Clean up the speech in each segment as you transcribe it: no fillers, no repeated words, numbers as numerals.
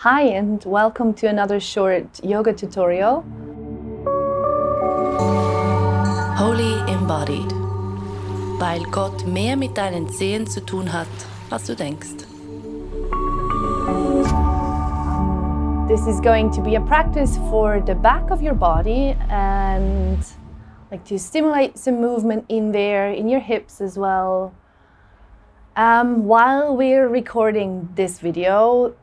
Hi and welcome to another short yoga tutorial. Holy Embodied, weil Gott mehr mit deinen Zehen zu tun hat, als du denkst. This is going to be a practice for the back of your body and like to stimulate some movement in there, in your hips as well. While we're recording this video,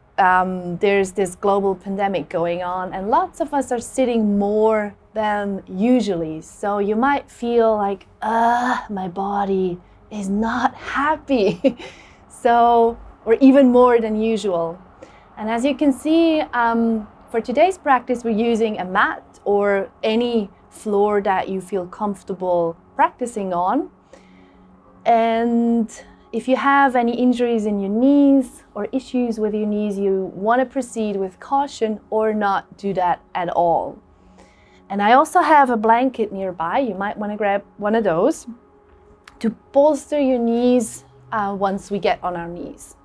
there's this global pandemic going on and lots of us are sitting more than usually. So you might feel like, my body is not happy. Or even more than usual. And as you can see, for today's practice, we're using a mat or any floor that you feel comfortable practicing on. And if you have any injuries in your knees or issues with your knees, you want to proceed with caution or not do that at all. And I also have a blanket nearby. You might want to grab one of those to bolster your knees once we get on our knees.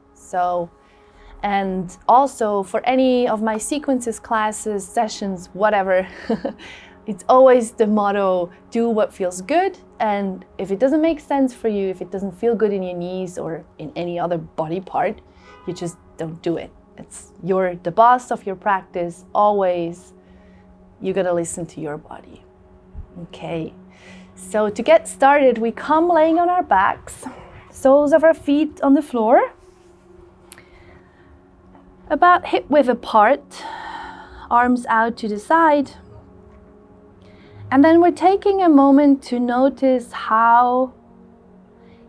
And also for any of my sequences, classes, sessions, whatever, it's always the motto, do what feels good. And if it doesn't make sense for you, if it doesn't feel good in your knees or in any other body part, you just don't do it. You're the boss of your practice, always. You gotta listen to your body. Okay, so to get started, we come laying on our backs, soles of our feet on the floor, about hip width apart, arms out to the side. And then we're taking a moment to notice how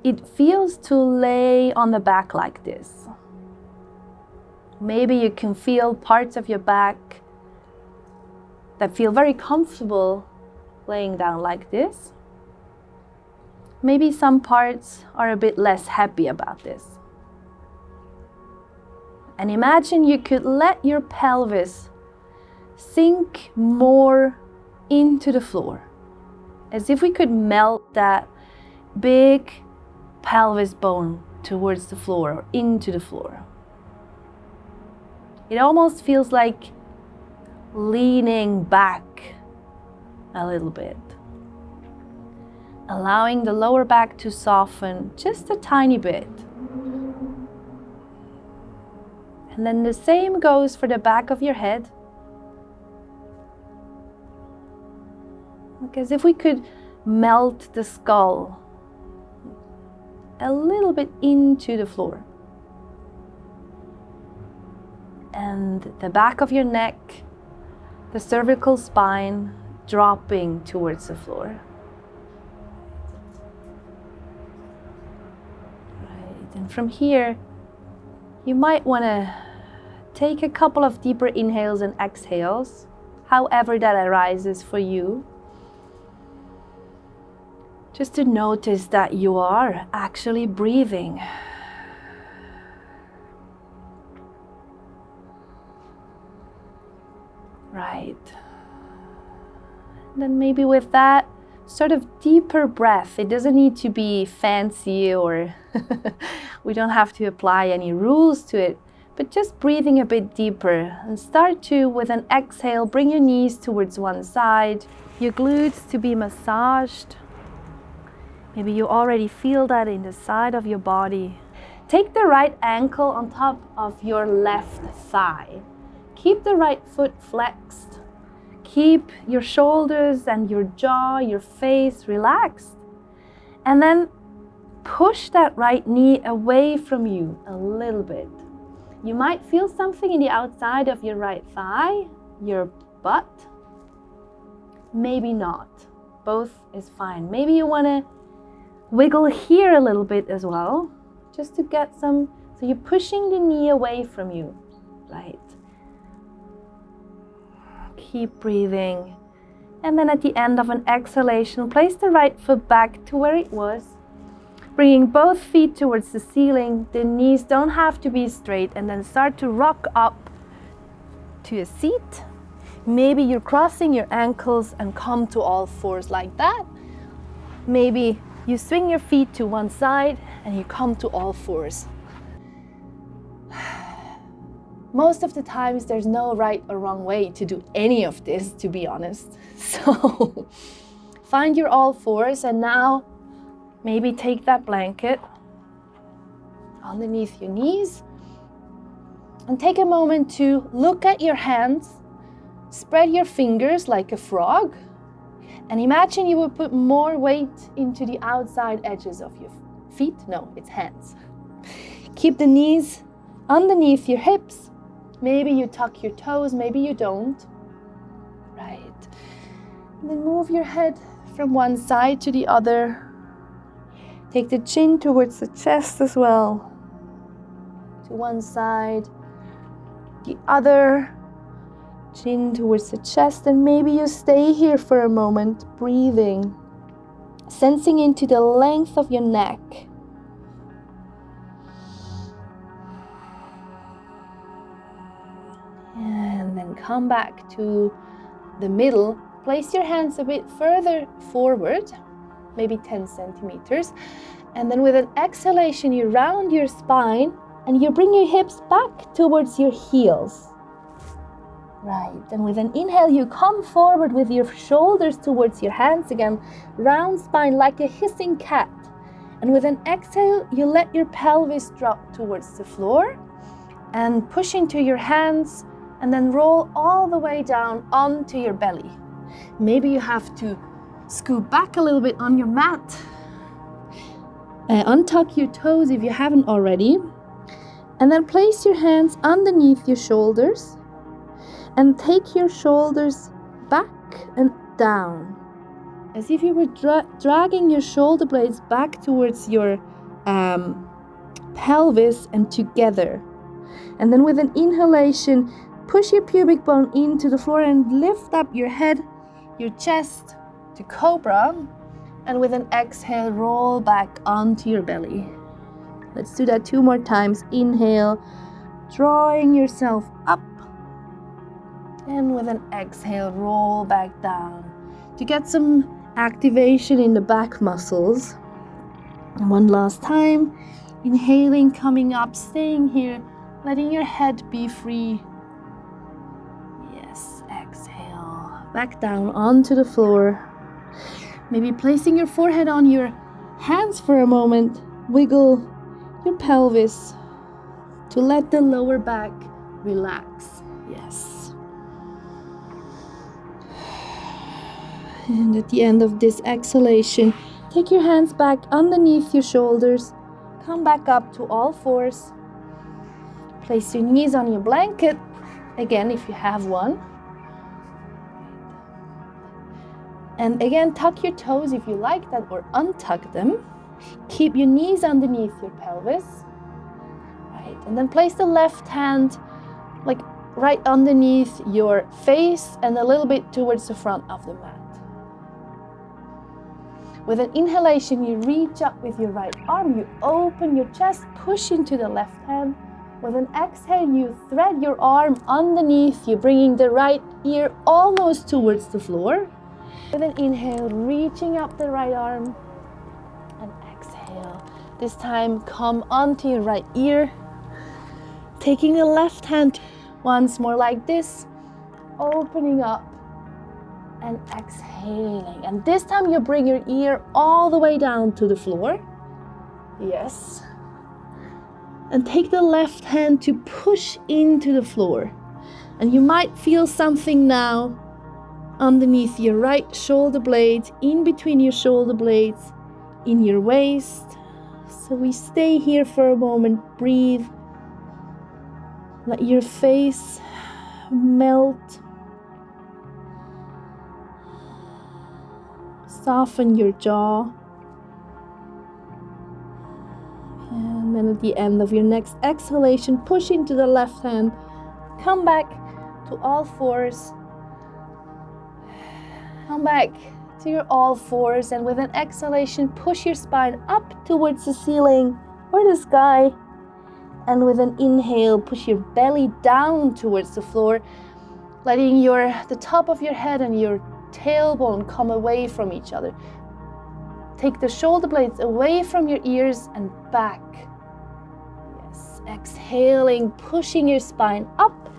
it feels to lay on the back like this. Maybe you can feel parts of your back that feel very comfortable laying down like this. Maybe some parts are a bit less happy about this. And imagine you could let your pelvis sink more into the floor, as if we could melt that big pelvis bone towards the floor or into the floor. It almost feels like leaning back a little bit, allowing the lower back to soften just a tiny bit. And then the same goes for the back of your head. Like as if we could melt the skull a little bit into the floor. And the back of your neck, the cervical spine dropping towards the floor. Right. And from here, you might want to take a couple of deeper inhales and exhales, however that arises for you. Just to notice that you are actually breathing. Right. And then maybe with that sort of deeper breath, it doesn't need to be fancy or we don't have to apply any rules to it, but just breathing a bit deeper and start to, with an exhale, bring your knees towards one side, your glutes to be massaged. Maybe you already feel that in the side of your body. Take the right ankle on top of your left thigh. Keep the right foot flexed. Keep your shoulders and your jaw, your face relaxed. And then push that right knee away from you a little bit. You might feel something in the outside of your right thigh, your butt. Maybe not. Both is fine. Maybe you want to wiggle here a little bit as well, just to get some, so you're pushing the knee away from you, right? Keep breathing. And then at the end of an exhalation, place the right foot back to where it was, bringing both feet towards the ceiling. The knees don't have to be straight, and then start to rock up to a seat. Maybe you're crossing your ankles and come to all fours like that. Maybe you swing your feet to one side and you come to all fours. Most of the times there's no right or wrong way to do any of this, to be honest. So find your all fours, and now maybe take that blanket underneath your knees and take a moment to look at your hands. Spread your fingers like a frog and imagine you would put more weight into the outside edges of your feet. No, it's hands. Keep the knees underneath your hips. Maybe you tuck your toes, maybe you don't. Right. And then move your head from one side to the other. Take the chin towards the chest as well. To one side, the other. Chin towards the chest, and maybe you stay here for a moment, breathing, sensing into the length of your neck. And then come back to the middle. Place your hands a bit further forward, maybe 10 centimeters. And then with an exhalation, you round your spine and you bring your hips back towards your heels. Right, and with an inhale, you come forward with your shoulders towards your hands again, round spine like a hissing cat. And with an exhale, you let your pelvis drop towards the floor and push into your hands and then roll all the way down onto your belly. Maybe you have to scoot back a little bit on your mat. Untuck your toes if you haven't already. And then place your hands underneath your shoulders. And take your shoulders back and down, as if you were dragging your shoulder blades back towards your pelvis and together. And then with an inhalation, push your pubic bone into the floor and lift up your head, your chest to cobra. And with an exhale, roll back onto your belly. Let's do that 2 more times. Inhale, drawing yourself up. And with an exhale, roll back down to get some activation in the back muscles. And one last time, inhaling, coming up, staying here, letting your head be free. Yes, exhale, back down onto the floor. Maybe placing your forehead on your hands for a moment. Wiggle your pelvis to let the lower back relax. Yes. And at the end of this exhalation, take your hands back underneath your shoulders. Come back up to all fours. Place your knees on your blanket, again if you have one. And again, tuck your toes if you like that, or untuck them. Keep your knees underneath your pelvis. Right, and then place the left hand like right underneath your face and a little bit towards the front of the mat. With an inhalation, you reach up with your right arm, you open your chest, push into the left hand. With an exhale, you thread your arm underneath you, bringing the right ear almost towards the floor. With an inhale, reaching up the right arm, and exhale. This time, come onto your right ear, taking the left hand once more like this, opening up. And exhaling. And this time you bring your ear all the way down to the floor. Yes. And take the left hand to push into the floor. And you might feel something now underneath your right shoulder blade, in between your shoulder blades, in your waist. So we stay here for a moment. Breathe. Let your face melt. Soften your jaw. And then at the end of your next exhalation, push into the left hand. Come back to all fours. Come back to your all fours, and with an exhalation, push your spine up towards the ceiling or the sky. And with an inhale, push your belly down towards the floor, letting the top of your head and your tailbone come away from each other. Take the shoulder blades away from your ears and back. Yes, exhaling, pushing your spine up,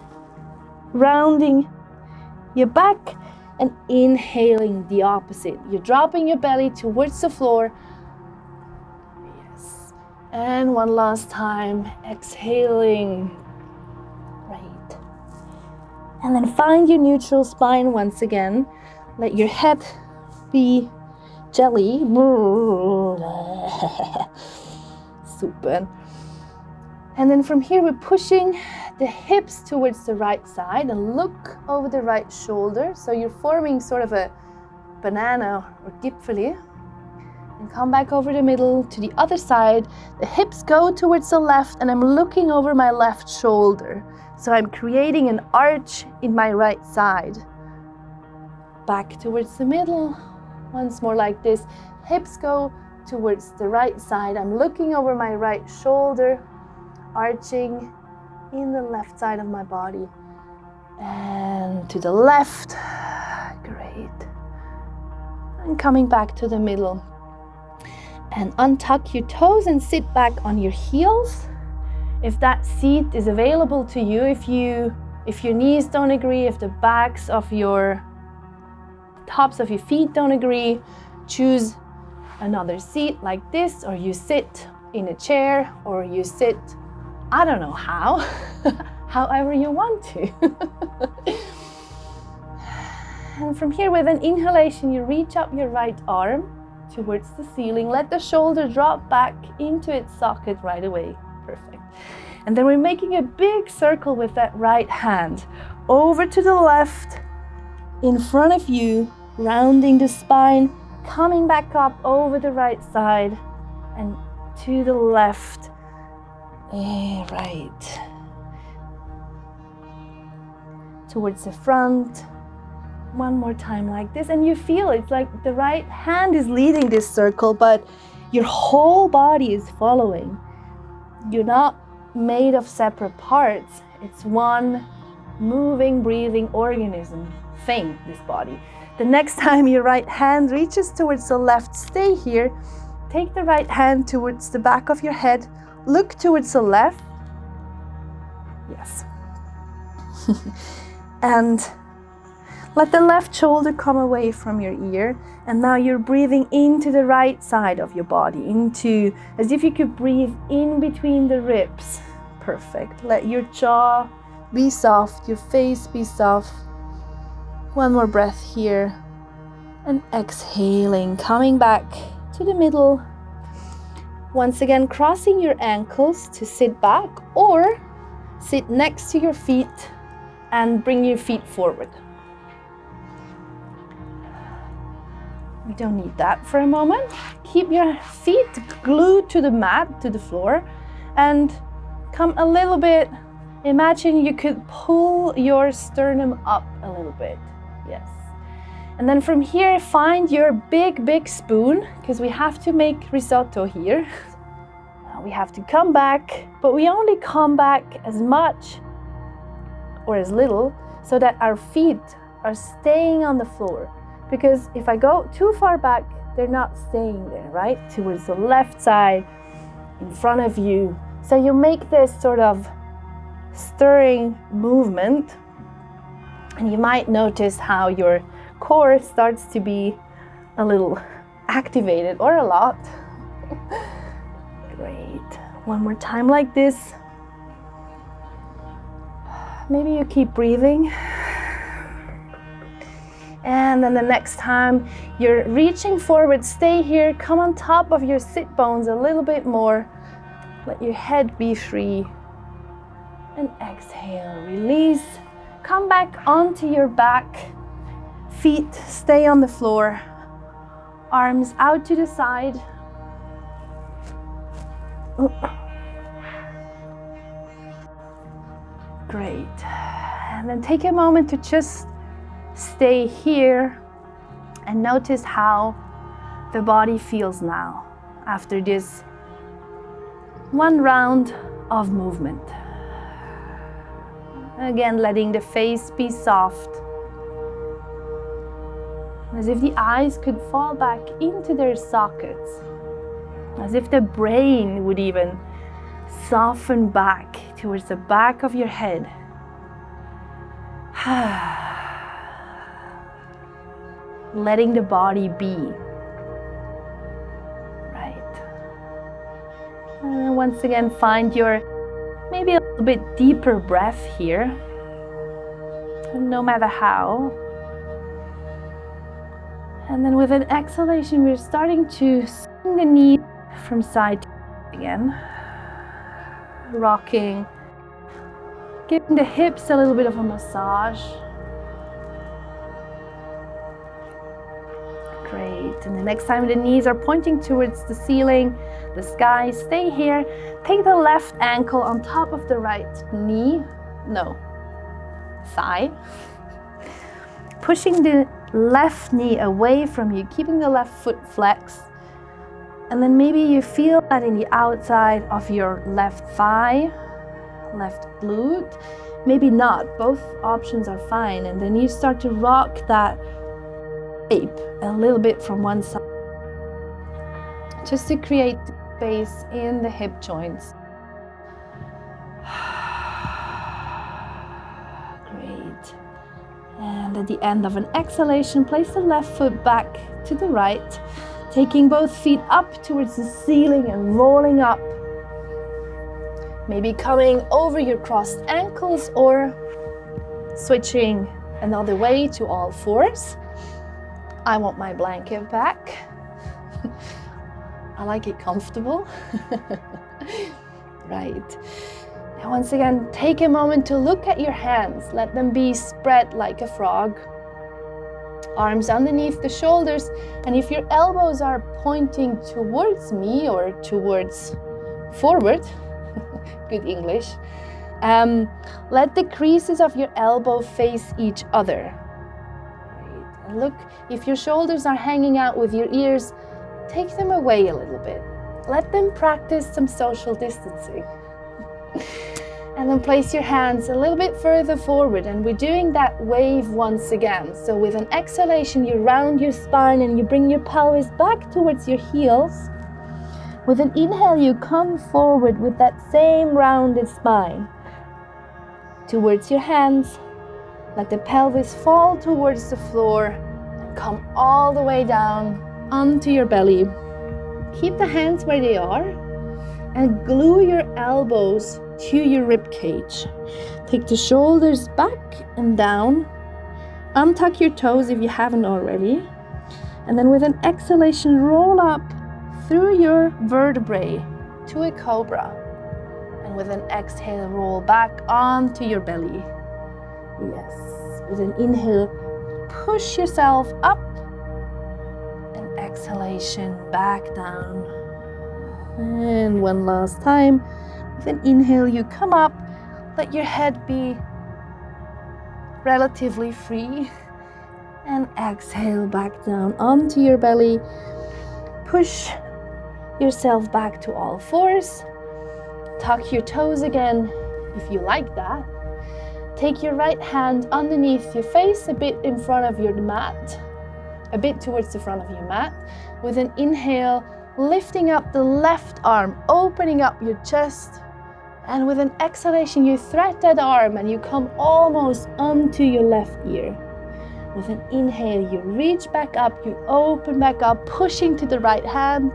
rounding your back, and inhaling the opposite. You're dropping your belly towards the floor. Yes. And one last time, exhaling. Right. And then find your neutral spine once again. Let your head be jelly. Super. And then from here, we're pushing the hips towards the right side and look over the right shoulder. So you're forming sort of a banana or gipfeli. And come back over the middle to the other side. The hips go towards the left and I'm looking over my left shoulder. So I'm creating an arch in my right side. Back towards the middle. Once more like this. Hips go towards the right side. I'm looking over my right shoulder, arching in the left side of my body. And to the left. Great. And coming back to the middle. And untuck your toes and sit back on your heels. If that seat is available to you, if your knees don't agree, if the tops of your feet don't agree, choose another seat like this, or you sit in a chair, or you sit, I don't know how, however you want to. And from here, with an inhalation, you reach up your right arm towards the ceiling. Let the shoulder drop back into its socket right away. Perfect. And then we're making a big circle with that right hand. Over to the left, in front of you, rounding the spine, coming back up over the right side, and to the left. Right. Towards the front. One more time like this, and you feel it's like the right hand is leading this circle, but your whole body is following. You're not made of separate parts. It's one moving, breathing organism thing, this body. The next time your right hand reaches towards the left, stay here. Take the right hand towards the back of your head. Look towards the left. Yes. And let the left shoulder come away from your ear, and now you're breathing into the right side of your body, as if you could breathe in between the ribs. Perfect. Let your jaw be soft, your face be soft. One more breath here, and exhaling, coming back to the middle. Once again, crossing your ankles to sit back, or sit next to your feet and bring your feet forward. We don't need that for a moment. Keep your feet glued to the mat, to the floor, and come a little bit. Imagine you could pull your sternum up a little bit. Yes. And then from here, find your big spoon, because we have to make risotto here. We have to come back, but we only come back as much or as little so that our feet are staying on the floor. Because if I go too far back, they're not staying there, right? Towards the left side, in front of you. So you make this sort of stirring movement, and you might notice how your core starts to be a little activated, or a lot. Great. One more time like this. Maybe you keep breathing. And then the next time you're reaching forward, stay here, come on top of your sit bones a little bit more. Let your head be free. And exhale, release. Come back onto your back. Feet stay on the floor. Arms out to the side. Great. And then take a moment to just stay here and notice how the body feels now after this one round of movement. Again, letting the face be soft, as if the eyes could fall back into their sockets, as if the brain would even Soften back towards the back of your head. Letting the body be. Right. And then once again, find your maybe a little bit deeper breath here. And no matter how. And then with an exhalation, we're starting to swing the knee from side to side again. Rocking. Giving the hips a little bit of a massage. Great. And the next time the knees are pointing towards the ceiling, the sky, stay here. Take the left ankle on top of the right knee. No, thigh. Pushing the left knee away from you, keeping the left foot flexed. And then maybe you feel that in the outside of your left thigh, left glute. Maybe not, both options are fine. And then you start to rock that shape a little bit from one side, just to create space in the hip joints. Great. And at the end of an exhalation, place the left foot back to the right, taking both feet up towards the ceiling and rolling up. Maybe coming over your crossed ankles or switching another way to all fours. I want my blanket back. I like it comfortable. Right. And once again, take a moment to look at your hands. Let them be spread like a frog. Arms underneath the shoulders. And if your elbows are pointing towards me or towards forward, good English, let the creases of your elbow face each other. And look, if your shoulders are hanging out with your ears, take them away a little bit. Let them practice some social distancing. And then place your hands a little bit further forward, and we're doing that wave once again. So with an exhalation, you round your spine and you bring your pelvis back towards your heels. With an inhale, you come forward with that same rounded spine towards your hands. Let the pelvis fall towards the floor and come all the way down onto your belly. Keep the hands where they are and glue your elbows to your rib cage. Take the shoulders back and down. Untuck your toes if you haven't already. And then with an exhalation, roll up through your vertebrae to a cobra. And with an exhale, roll back onto your belly. Yes. With an inhale, push yourself up. And exhalation, back down. And one last time. With an inhale, you come up. Let your head be relatively free. And exhale back down onto your belly. Push yourself back to all fours. Tuck your toes again if you like that. Take your right hand underneath your face, a bit in front of your mat, a bit towards the front of your mat. With an inhale, lifting up the left arm, opening up your chest. And with an exhalation, you thread that arm and you come almost onto your left ear. With an inhale, you reach back up, you open back up, pushing to the right hand.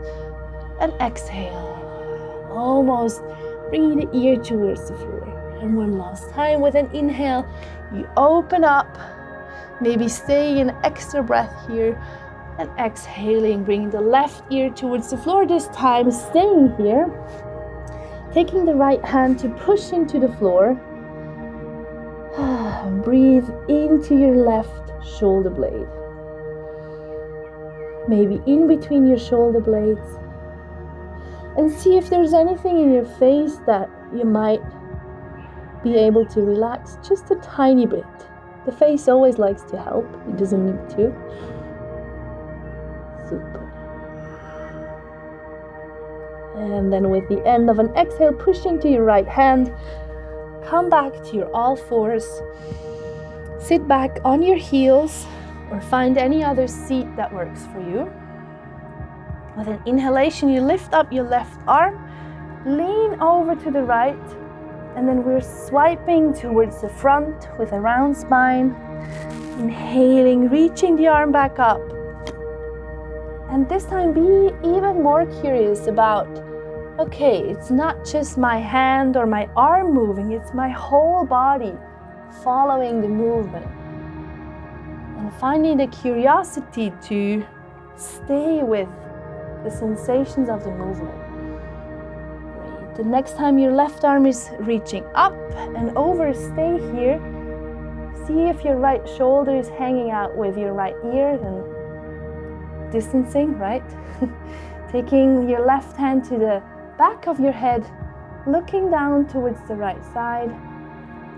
And exhale, almost bringing the ear towards the floor. And one last time, with an inhale, you open up, maybe stay an extra breath here, and exhaling, bringing the left ear towards the floor this time, staying here, taking the right hand to push into the floor. Breathe into your left shoulder blade, maybe in between your shoulder blades. And see if there's anything in your face that you might be able to relax just a tiny bit. The face always likes to help, it doesn't need to. Super. And then with the end of an exhale, pushing to your right hand, come back to your all fours. Sit back on your heels or find any other seat that works for you. With an inhalation, you lift up your left arm Lean over to the right, and then we're swiping towards the front with a round spine. Inhaling, reaching the arm back up. And this time be even more curious about, okay, it's not just my hand or my arm moving, it's my whole body following the movement. And finding the curiosity to stay with the sensations of the movement. Great. The next time your left arm is reaching up and over, stay here. See if your right shoulder is hanging out with your right ear and distancing, right? Taking your left hand to the back of your head, looking down towards the right side,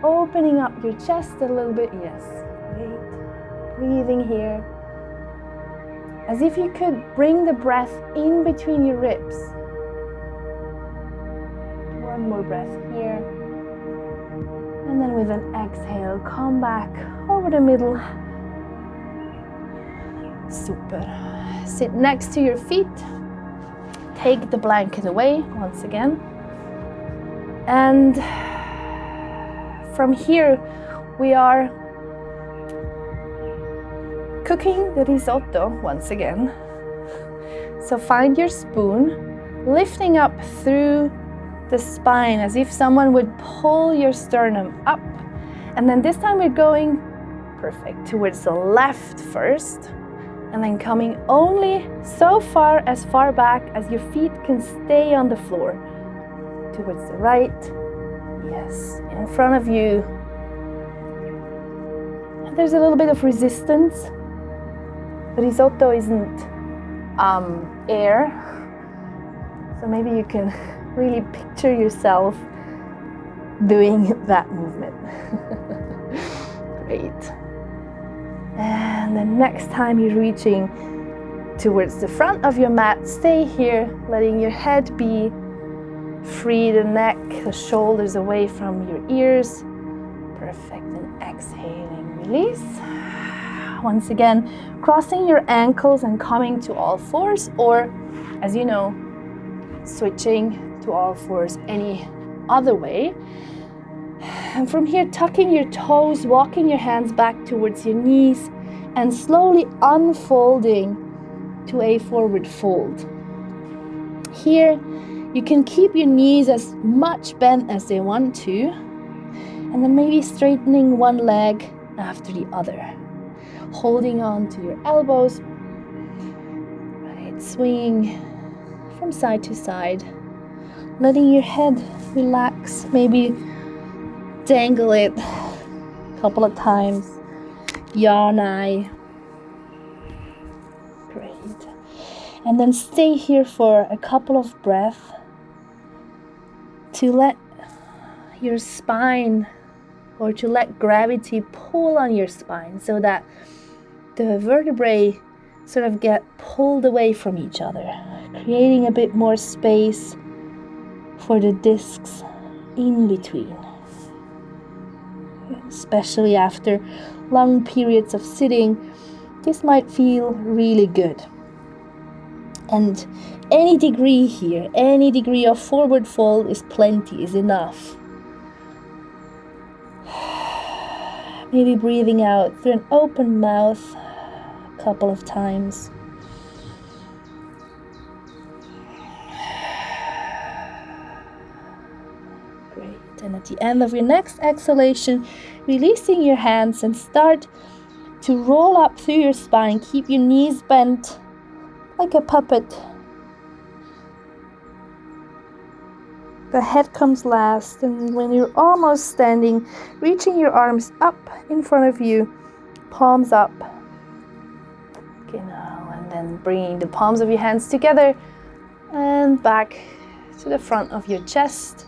opening up your chest a little bit. Yes, great. Breathing here. As if you could bring the breath in between your ribs. One more breath here. And then with an exhale, come back over the middle. Super. Sit next to your feet. Take the blanket away once again. And from here, we are cooking the risotto once again. So find your spoon, lifting up through the spine as if someone would pull your sternum up. And then this time we're going, perfect, towards the left first. And then coming only so far as far back as your feet can stay on the floor. Towards the right. Yes, in front of you. And there's a little bit of resistance. The risotto isn't air. So maybe you can really picture yourself doing that movement. Great. And the next time you're reaching towards the front of your mat, stay here, letting your head be free, the neck, the shoulders away from your ears. Perfect. And exhaling, release. Once again, crossing your ankles and coming to all fours, or as you know, switching to all fours any other way. And from here, tucking your toes, walking your hands back towards your knees, and slowly unfolding to a forward fold. Here, you can keep your knees as much bent as they want to, and then maybe straightening one leg after the other. Holding on to your elbows, right, swinging from side to side, letting your head relax, maybe dangle it a couple of times, yawn eye. Great. And then stay here for a couple of breaths to let your spine, or to let gravity pull on your spine so that the vertebrae sort of get pulled away from each other, creating a bit more space for the discs in between. Especially after long periods of sitting, this might feel really good. And any degree here, any degree of forward fold is plenty, is enough. Maybe breathing out through an open mouth a couple of times. Great. And at the end of your next exhalation, releasing your hands and start to roll up through your spine. Keep your knees bent like a puppet. The head comes last, and when you're almost standing, reaching your arms up in front of you, palms up. Okay, now, and then bringing the palms of your hands together and back to the front of your chest.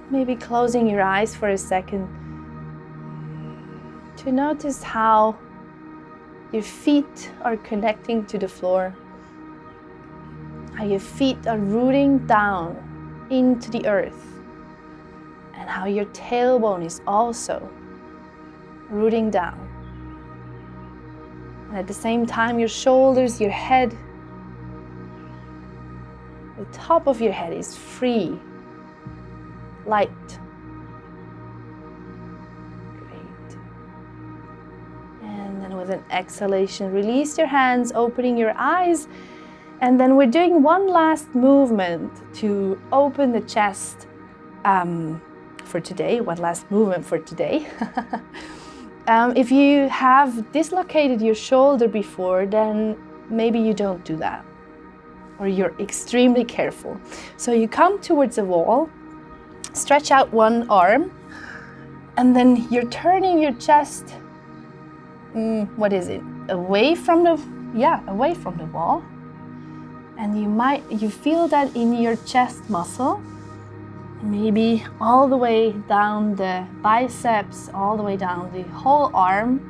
Maybe closing your eyes for a second to notice how your feet are connecting to the floor. How your feet are rooting down into the earth, and how your tailbone is also rooting down. And at the same time, your shoulders, your head The top of your head is free, light. Great. And then with an exhalation, release your hands, opening your eyes. And then we're doing one last movement to open the chest for today. One last movement for today. If you have dislocated your shoulder before, then maybe you don't do that, or you're extremely careful. So you come towards the wall, stretch out one arm, and then you're turning your chest, away from the wall. And you feel that in your chest muscle, maybe all the way down the biceps, all the way down the whole arm.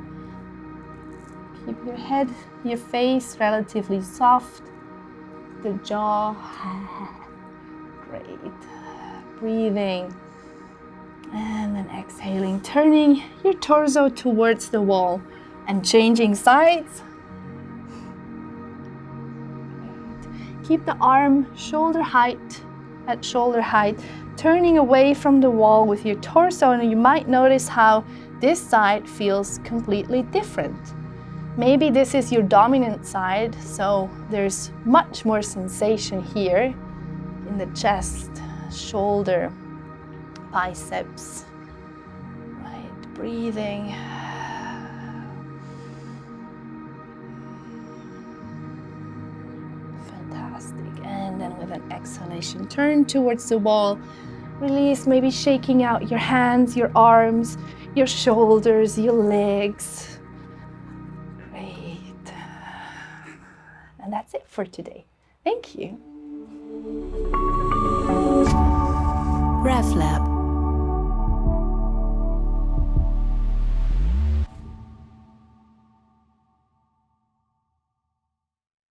Keep your head, your face relatively soft, the jaw. Great. Breathing. And then exhaling, turning your torso towards the wall and changing sides. Keep the arm at shoulder height, turning away from the wall with your torso, and you might notice how this side feels completely different. Maybe this is your dominant side, so there's much more sensation here in the chest, shoulder, biceps. Right, breathing. And then with an exhalation, turn towards the wall. Release, maybe shaking out your hands, your arms, your shoulders, your legs. Great. And that's it for today. Thank you. RefLab.